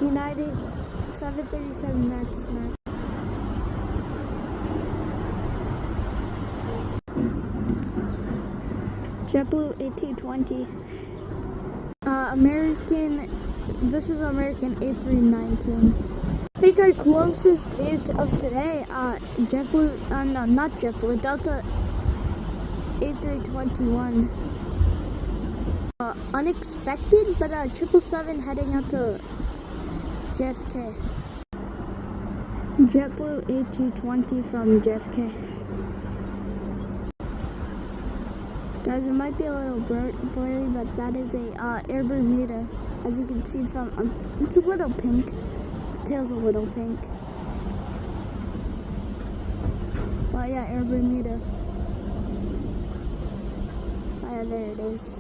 United 737 MAX 9. JetBlue A220. American, this is American A319. I think our closest date of today, JetBlue, no, not JetBlue, Delta A321. Unexpected, but 777 heading out to JFK. JetBlue A220 from JFK. Guys, it might be a little blurry, but that is a Air Bermuda. As you can see from, it's a little pink. The tail's a little pink. But yeah, Air Bermuda. Yeah, there it is.